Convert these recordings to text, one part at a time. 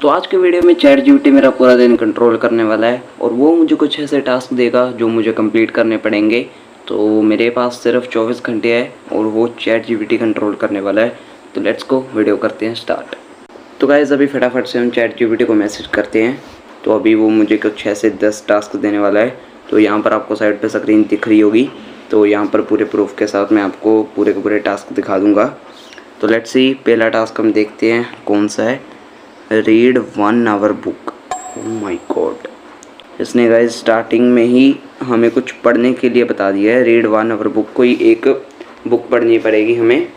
तो आज के वीडियो में चैट जीपीटी मेरा पूरा दिन कंट्रोल करने वाला है और वो मुझे कुछ ऐसे टास्क देगा जो मुझे कंप्लीट करने पड़ेंगे। तो मेरे पास सिर्फ 24 घंटे है और वो चैट जीपीटी कंट्रोल करने वाला है। तो लेट्स गो, वीडियो करते हैं स्टार्ट। तो गाइस अभी फटाफट से हम चैट जीपीटी को मैसेज करते हैं। तो अभी वो मुझे कुछ ऐसे 10 टास्क देने वाला है। तो यहाँ पर आपको साइड पर स्क्रीन दिख रही होगी। तो यहाँ पर पूरे प्रूफ के साथ मैं आपको पूरे के पूरे टास्क दिखा दूँगा। तो लेट्स सी, पहला टास्क हम देखते हैं कौन सा है। Read 1 hour book. Oh my god, इसने गाइस स्टार्टिंग में ही हमें कुछ पढ़ने के लिए बता दिया है। रीड 1 आवर बुक, कोई एक बुक पढ़नी पड़ेगी हमें।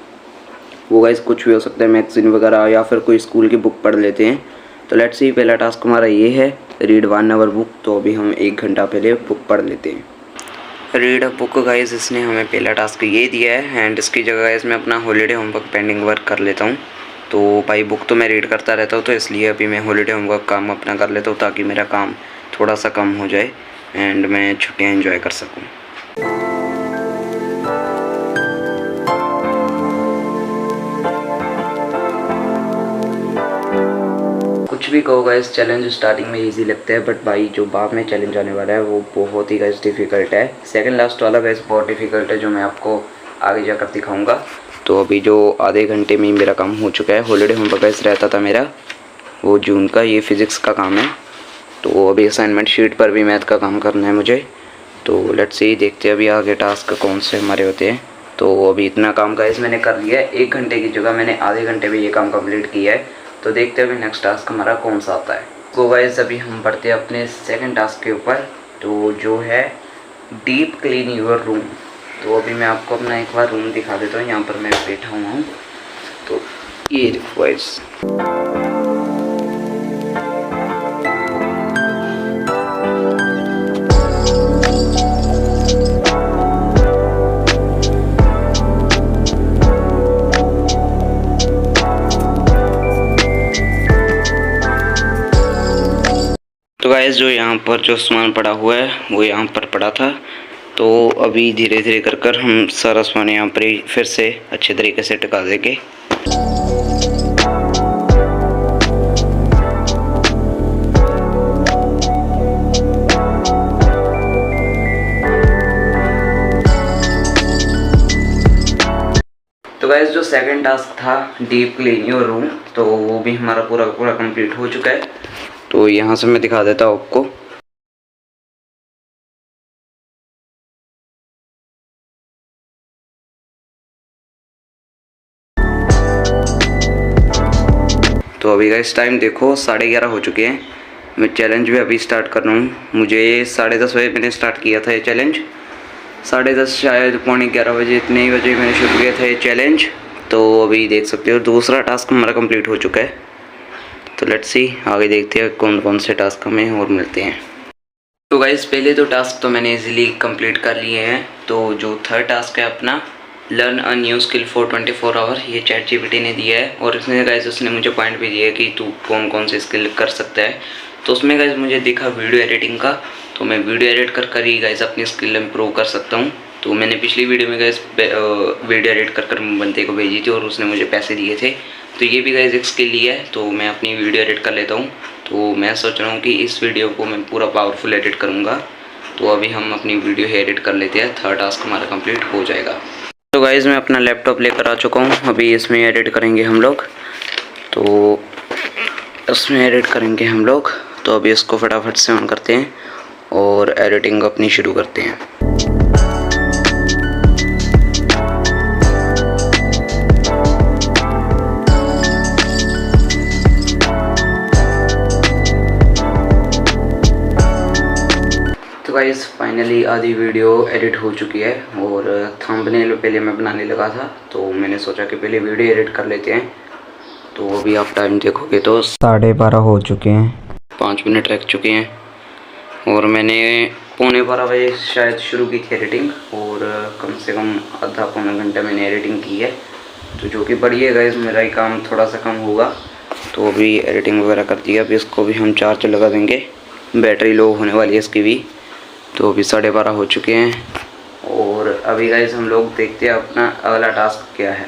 वो गाइस कुछ भी हो सकता है, मैगजीन वगैरह या फिर कोई स्कूल की बुक पढ़ लेते हैं। तो लेट्स सी, पहला टास्क हमारा ये है, रीड 1 आवर बुक। तो अभी हम 1 घंटा पहले बुक पढ़ लेते हैं। रीड अ बुक गाइस, इसने हमें पहला टास्क ये दिया है एंड इसकी जगह गाइस मैं अपना हॉलीडे होमवर्क पेंडिंग वर्क कर लेता हूँ। तो भाई बुक तो मैं रीड करता रहता हूँ, तो इसलिए अभी मैं हॉलीडे होमवर्क काम अपना कर लेता हूँ ताकि मेरा काम थोड़ा सा कम हो जाए एंड मैं छुट्टियाँ एंजॉय कर सकूँ। कुछ भी कहो गाइस, चैलेंज स्टार्टिंग में इजी लगता है बट भाई जो बाद में चैलेंज आने वाला है वो बहुत ही गाइस डिफ़िकल्ट है। सेकंड लास्ट वाला गाइस बहुत डिफ़िकल्ट है, जो मैं आपको आगे जाकर दिखाऊंगा। तो अभी जो आधे घंटे में ही मेरा काम हो चुका है। हॉलीडे होमवर्क गाइस रहता था मेरा वो जून का, ये फिज़िक्स का काम है। तो अभी असाइनमेंट शीट पर भी मैथ का काम करना है मुझे। तो लेट्स सी, देखते हैं अभी आगे टास्क कौन से हमारे होते हैं। तो अभी इतना काम गाइस मैंने कर लिया है। 1 घंटे की जगह मैंने आधे घंटे में ये काम कंप्लीट किया है। तो देखते हैं अभी नेक्स्ट टास्क हमारा कौन सा आता है। तो गाइस अभी हम बढ़ते हैं अपने सेकंड टास्क के ऊपर, तो जो है डीप क्लीन योर रूम। तो अभी मैं आपको अपना एक बार रूम दिखा देता हूँ। यहाँ पर मैं बैठा हुआ हूँ, तो ये देखो गाइस। तो गाइस जो यहाँ पर जो सामान पड़ा हुआ है वो यहाँ पर पड़ा था। तो अभी धीरे धीरे कर कर हम सारा सामान यहाँ पर ही फिर से अच्छे तरीके से टिका देंगे। तो गाइस जो सेकंड टास्क था डीप क्लीन योर रूम, तो वो भी हमारा पूरा पूरा कंप्लीट हो चुका है। तो यहाँ से मैं दिखा देता हूँ आपको। तो अभी गाइस टाइम देखो 11:30 हो चुके हैं। मैं चैलेंज भी अभी स्टार्ट कर रहा हूँ। मुझे 10:30 बजे मैंने स्टार्ट किया था ये चैलेंज। 10:30 शायद 11:45 बजे, इतने ही बजे मैंने शुरू किया था ये चैलेंज। तो अभी देख सकते हो दूसरा टास्क हमारा कंप्लीट हो चुका है। तो लेट्स सी, आगे देखते हैं कौन कौन से टास्क हमें और मिलते हैं। तो गाइस पहले तो टास्क तो मैंने इजीली कंप्लीट कर लिए हैं। तो जो थर्ड टास्क है अपना, learn a new skill for 24 hour, ये चैट जीपीटी ने दिया है और इसने गाइस उसने मुझे पॉइंट भी दिया है कि तू कौन कौन से स्किल कर सकता है। तो उसमें गाइस मुझे दिखा वीडियो एडिटिंग का, तो मैं वीडियो एडिट कर कर ही गाइस अपनी स्किल इम्प्रूव कर सकता हूँ। तो मैंने पिछली वीडियो में गाइस वीडियो एडिट कर कर बंदे को भेजी थी और उसने मुझे पैसे दिए थे। तो ये भी गाइस एक स्किल ही है। तो मैं अपनी वीडियो एडिट कर लेता हूँ। तो मैं सोच रहा हूँ कि इस वीडियो को मैं पूरा पावरफुल एडिट करूँगा। तो अभी हम अपनी वीडियो एडिट कर लेते हैं, थर्ड टास्क हमारा कंप्लीट हो जाएगा। तो गाइज़ मैं अपना लैपटॉप लेकर आ चुका हूँ। अभी इसमें एडिट करेंगे हम लोग। तो इसमें एडिट करेंगे हम लोग। तो अभी इसको फटाफट से ऑन करते हैं और एडिटिंग अपनी शुरू करते हैं। तो गाइस फाइनली आधी वीडियो एडिट हो चुकी है और थंबनेल पहले मैं बनाने लगा था। तो मैंने सोचा कि पहले वीडियो एडिट कर लेते हैं। तो अभी आप टाइम देखोगे तो 12:30 हो चुके हैं, 5 मिनट रह चुके हैं और मैंने 11:15 बजे शायद शुरू की थी एडिटिंग और कम से कम आधा पौना घंटा मैंने एडिटिंग की है। तो जो कि बढ़िया गाइस, मेरा ही काम थोड़ा सा कम होगा। तो अभी एडिटिंग वगैरह कर दिया। अभी इसको भी हम चार्ज लगा देंगे, बैटरी लो होने वाली है इसकी भी। तो अभी 12:30 हो चुके हैं और अभी गाइस हम लोग देखते हैं अपना अगला टास्क क्या है।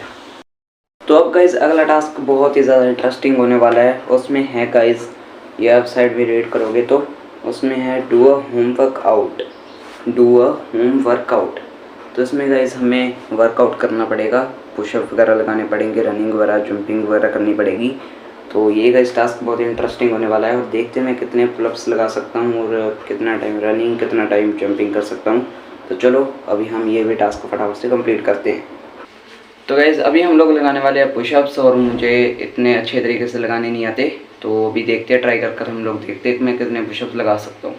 तो अब गाइज़ अगला टास्क बहुत ही ज़्यादा इंटरेस्टिंग होने वाला है। उसमें है गाइज़, ये आप साइड में रीड करोगे तो उसमें है डू अ होम वर्कआउट। तो इसमें गाइज़ हमें वर्कआउट करना पड़ेगा, पुशअप वगैरह लगाने पड़ेंगे, रनिंग वगैरह, जंपिंग वगैरह करनी पड़ेगी। तो ये गाइज़ टास्क बहुत इंटरेस्टिंग होने वाला है और देखते हैं मैं कितने पुलअप्स लगा सकता हूँ और कितना टाइम रनिंग, कितना टाइम जंपिंग कर सकता हूँ। तो चलो अभी हम ये भी टास्क फटाफट से कंप्लीट करते हैं। तो गाइज़ अभी हम लोग लगाने वाले हैं पुशअप्स और मुझे इतने अच्छे तरीके से लगाने नहीं आते, तो अभी देखते हैं, ट्राई कर हम लोग देखते हैं कि मैं कितने पुशअप्स लगा सकता हूँ।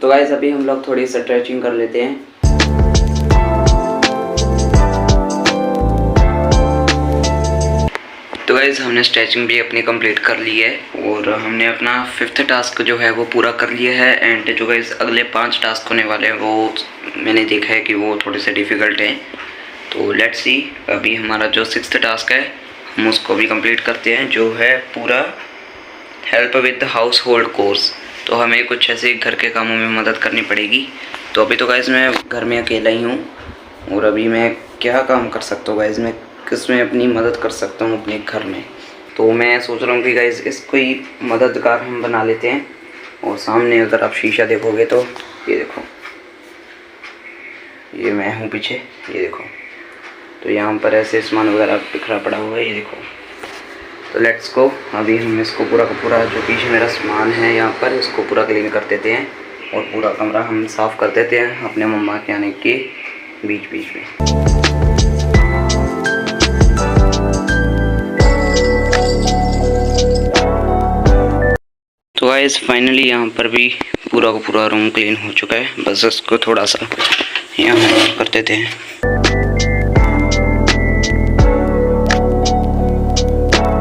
तो गाइज़ अभी हम लोग थोड़ी स्ट्रेचिंग कर लेते हैं। तो गाइज़ हमने स्ट्रेचिंग भी अपनी कंप्लीट कर ली है और हमने अपना 5th टास्क जो है वो पूरा कर लिया है। एंड जो गाइज़ अगले 5 टास्क होने वाले हैं वो मैंने देखा है कि वो थोड़े से डिफ़िकल्ट हैं। तो लेट्स सी, अभी हमारा जो 6th टास्क है हम उसको भी कंप्लीट करते हैं, जो है पूरा help with house hold course. तो हमें कुछ ऐसे घर के कामों में मदद करनी पड़ेगी। तो अभी तो गाइज़ मैं घर में अकेला ही हूँ और अभी मैं क्या काम कर सकता हूँ गाइज़, मैं किसमें अपनी मदद कर सकता हूँ अपने घर में। तो मैं सोच रहा हूँ कि गाइज़ इसको ही मददगार हम बना लेते हैं। और सामने अगर आप शीशा देखोगे तो ये देखो, ये मैं हूँ पीछे, ये देखो। तो यहाँ पर ऐसे सामान वगैरह बिखरा पड़ा हुआ है, ये देखो। तो लेट्स गो, अभी हम इसको पूरा का पूरा जो पीछे मेरा सामान है यहाँ पर, इसको पूरा क्लीन कर देते हैं और पूरा कमरा हम साफ़ कर देते हैं अपने मम्मा के आने के बीच में। तो गाइस फाइनली यहाँ पर भी पूरा का पूरा रूम क्लीन हो चुका है, बस इसको थोड़ा सा यहाँ कर देते हैं।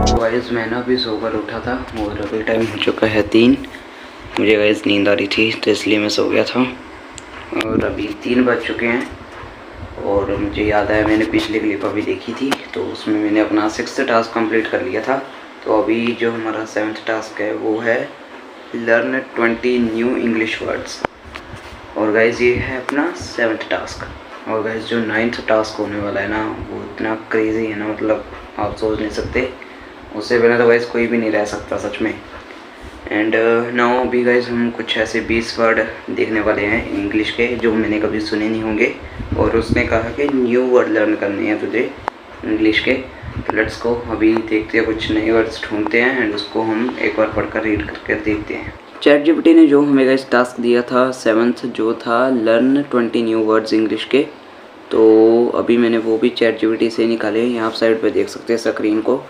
तो गाइस मैं ना अभी सोकर उठा था और अभी टाइम हो चुका है 3। मुझे गाइस नींद आ रही थी तो इसलिए मैं सो गया था और अभी 3 बज चुके हैं। और मुझे याद आया मैंने पिछली क्लिप अभी देखी थी तो उसमें मैंने अपना 6th टास्क कंप्लीट कर लिया था। तो अभी जो हमारा 7th टास्क है वो है लर्न 20 न्यू इंग्लिश वर्ड्स। और गाइज़ ये है अपना 7th टास्क। और गाइज़ जो 9th टास्क होने वाला है ना वो इतना क्रेज़ी है ना, मतलब आप सोच नहीं सकते, उससे बिना तो गाइज़ कोई भी नहीं रह सकता सच में। एंड नाउ अभी गाइज़ हम कुछ ऐसे 20 वर्ड देखने वाले हैं इंग्लिश के जो मैंने कभी सुने नहीं होंगे। और उसने कहा कि न्यू वर्ड लर्न करने हैं तुझे इंग्लिश के। तो लेट्स गो, अभी देखते हैं, कुछ नए वर्ड्स ढूंढते हैं एंड उसको हम एक बार पढ़कर रीड करके देखते हैं। ChatGPT ने जो हमें इस टास्क दिया था 7th, जो था लर्न 20 न्यू वर्ड्स इंग्लिश के, तो अभी मैंने वो भी ChatGPT से निकाले हैं। यहाँ आप साइड पे देख सकते हैं स्क्रीन को।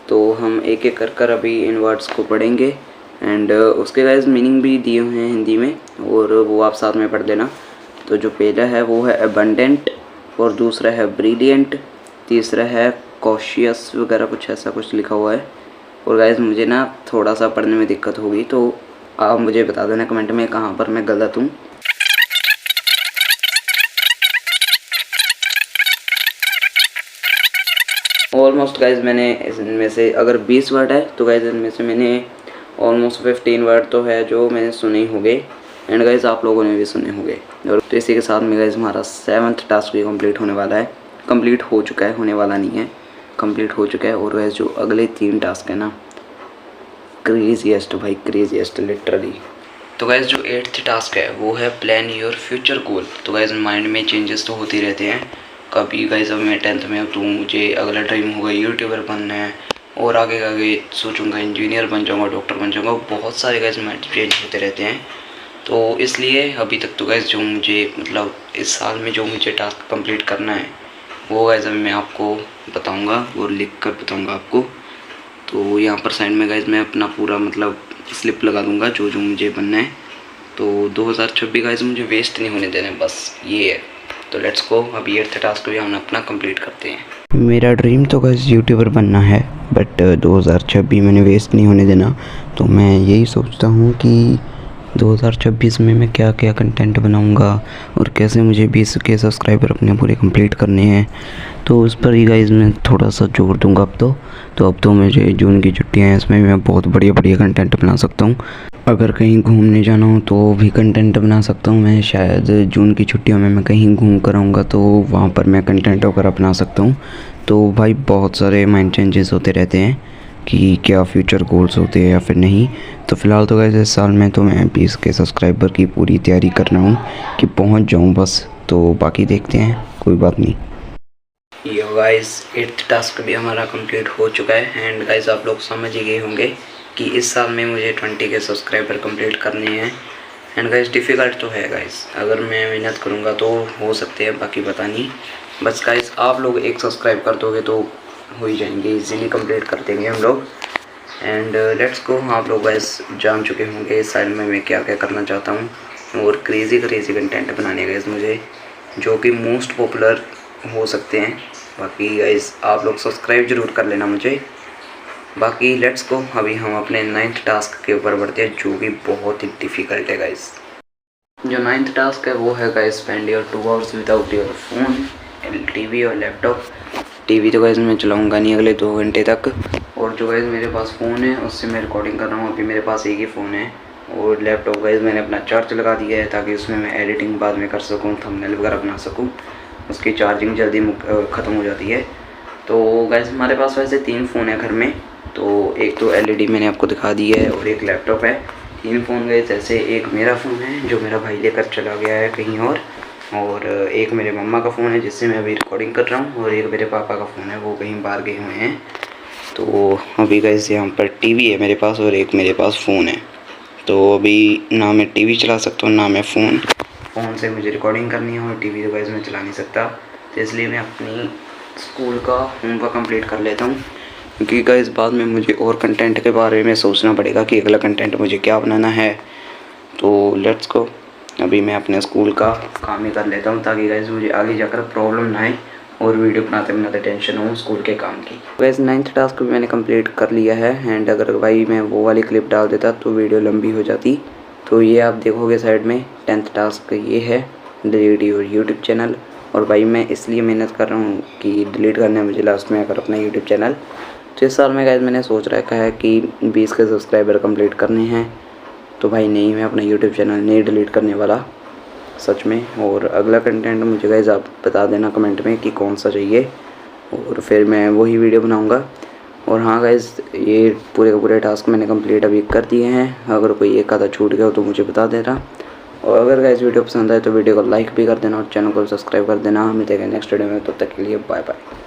तो हम एक एक कर अभी इन वर्ड्स को पढ़ेंगे एंड उसके गाइस मीनिंग भी दिए हुए हैं हिंदी में और वो आप साथ में पढ़ लेना। तो जो पहला है वो है अबंडेंट और दूसरा है ब्रिलियंट, तीसरा है कॉशियस वगैरह कुछ ऐसा कुछ लिखा हुआ है। और गाइस मुझे ना थोड़ा सा पढ़ने में दिक्कत होगी तो आप मुझे बता देना कमेंट में कहाँ पर मैं गलत हूँ। ऑलमोस्ट गाइस मैंने इनमें से अगर 20 वर्ड है तो गाइस इनमें से मैंने ऑलमोस्ट 15 वर्ड तो है जो मैंने सुने ही होंगे एंड गाइस आप लोगों ने भी सुने होंगे। और तो इसी के साथ में गाइस हमारा 7th टास्क भी कंप्लीट होने वाला है। कंप्लीट हो चुका है, होने वाला नहीं है, कंप्लीट हो चुका है। और गाइस जो अगले 3 टास्क है ना, क्रेजीएस्ट भाई, क्रेजीएस्ट लिटरली। तो गाइस जो 8th टास्क है वो है प्लान योर फ्यूचर गोल। तो गाइस माइंड में चेंजेस तो होते रहते हैं। कभी गाइस अब मैं 10th में हूँ तो मुझे अगला ड्रीम होगा यूट्यूबर बनना है और आगे सोचूंगा इंजीनियर बन जाऊंगा, डॉक्टर बन जाऊंगा। बहुत सारे गाइस माइंड चेंज होते रहते हैं। तो इसलिए अभी तक तो गाइस जो मुझे मतलब इस साल में जो मुझे टास्क कंप्लीट करना है वो गाइस अभी मैं आपको बताऊंगा और लिख कर बताऊंगा आपको। तो यहाँ पर साइड में गाइस मैं अपना पूरा मतलब स्लिप लगा दूंगा जो जो मुझे बनना है। तो 2026 गाइस मुझे वेस्ट नहीं होने देना, बस ये है। तो लेट्स गो, अभी 8th टास्क भी हम अपना कंप्लीट करते हैं। मेरा ड्रीम तो गाइस यूट्यूबर बनना है बट 2026 मैंने वेस्ट नहीं होने देना। तो मैं यही सोचता हूँ कि 2026 में मैं क्या क्या कंटेंट बनाऊंगा और कैसे मुझे 20 के सब्सक्राइबर अपने पूरे कंप्लीट करने हैं, तो उस पर ही गाइस मैं थोड़ा सा जोर दूंगा अब तो मुझे जून की छुट्टियां हैं, इसमें मैं बहुत बढ़िया बढ़िया कंटेंट बना सकता हूँ। अगर कहीं घूमने जाना हो तो भी कंटेंट बना सकता हूँ मैं। शायद जून की छुट्टियों में मैं कहीं घूम कर आऊँगा तो वहाँ पर मैं कंटेंट वगैरह बना सकता हूँ। तो भाई बहुत सारे माइंड चेंजेस होते रहते हैं कि क्या फ्यूचर गोल्स होते हैं या फिर नहीं। तो फ़िलहाल तो गाइस इस साल में तो मैं 20 के सब्सक्राइबर की पूरी तैयारी कर रहा हूँ कि पहुँच जाऊँ बस, तो बाकी देखते हैं, कोई बात नहीं। यो गाइस 8th टास्क भी हमारा कंप्लीट हो चुका है एंड गाइस आप लोग समझ ही गए होंगे कि इस साल में मुझे 20 के सब्सक्राइबर कंप्लीट करने हैं। एंड गाइस डिफ़िकल्ट तो है गाइस, अगर मैं मेहनत करूँगा तो हो सकते हैं, बाकी पता नहीं। बस गाइस आप लोग एक सब्सक्राइब कर दोगे तो हो ही जाएंगे, इजीली कंप्लीट कर देंगे हम लोग। And let's go. आप लोग गाइस जान चुके होंगे इस साल में मैं क्या क्या करना चाहता हूँ और क्रेज़ी कंटेंट बनाने गाइस मुझे, जो कि मोस्ट पॉपुलर हो सकते हैं। बाकी गाइस आप लोग सब्सक्राइब ज़रूर कर लेना मुझे। बाकी लेट्स गो, अभी हम अपने 9th टास्क के ऊपर बढ़ते हैं, जो कि बहुत ही डिफ़िकल्ट है गाइस। जो 9th टास्क है वो है guys spend your 2 hours without your phone, TV और लैपटॉप। टीवी तो गाइस मैं चलाऊंगा नहीं अगले 2 घंटे तक, और जो गाइस मेरे पास फ़ोन है उससे मैं रिकॉर्डिंग कर रहा हूँ। अभी मेरे पास एक ही फ़ोन है, और लैपटॉप गाइस मैंने अपना चार्ज लगा दिया है ताकि उसमें मैं एडिटिंग बाद में कर सकूँ, थंबनेल वगैरह बना सकूँ। उसकी चार्जिंग जल्दी ख़त्म हो जाती है। तो गाइस हमारे पास वैसे 3 फ़ोन है घर में, तो एक तो LED मैंने आपको दिखा दी है और एक लैपटॉप है। 3 फ़ोन गाइस, जैसे एक मेरा फ़ोन है जो मेरा भाई लेकर चला गया है कहीं और एक मेरे मम्मा का फ़ोन है जिससे मैं अभी रिकॉर्डिंग कर रहा हूँ, और एक मेरे पापा का फ़ोन है, वो कहीं बाहर गए हुए हैं। तो अभी गाइस यहाँ पर टीवी है मेरे पास और एक मेरे पास फ़ोन है। तो अभी ना मैं टीवी चला सकता हूँ ना मैं फ़ोन से मुझे रिकॉर्डिंग करनी है, और टीवी तो गाइस मैं चला नहीं सकता। तो इसलिए मैं अपनी स्कूल का होमवर्क कंप्लीट कर लेता हूँ, क्योंकि गाइस बाद में मुझे और कंटेंट के बारे में सोचना पड़ेगा कि अगला कंटेंट मुझे क्या बनाना है। तो लेट्स गो, अभी मैं अपने स्कूल का काम ही कर लेता हूँ ताकि गाइस मुझे आगे जाकर प्रॉब्लम ना आए और वीडियो बनाते टेंशन हो स्कूल के काम की। वैसे 9th टास्क भी मैंने कंप्लीट कर लिया है, एंड अगर भाई मैं वो वाली क्लिप डाल देता तो वीडियो लंबी हो जाती। तो ये आप देखोगे साइड में 10th टास्क ये है, डिलीट योर यूट्यूब चैनल। और भाई मैं इसलिए मेहनत कर रहा हूँ कि डिलीट करना है मुझे लास्ट में अगर अपना यूट्यूब चैनल। तो इस साल में गाइस मैंने सोच रखा है कि 20 के सब्सक्राइबर कंप्लीट करने हैं। तो भाई नहीं, मैं अपना यूट्यूब चैनल नहीं डिलीट करने वाला सच में। और अगला कंटेंट मुझे गाइस आप बता देना कमेंट में कि कौन सा चाहिए, और फिर मैं वही वीडियो बनाऊंगा। और हाँ गाइस, ये पूरे के पूरे टास्क मैंने कंप्लीट अभी कर दिए हैं। अगर कोई एक आधा छूट गया हो तो मुझे बता देना। और अगर गाइस वीडियो पसंद आए तो वीडियो को लाइक भी कर देना और चैनल को सब्सक्राइब कर देना। मिलते हैं नेक्स्ट वीडियो में, तब तक के लिए बाय बाय।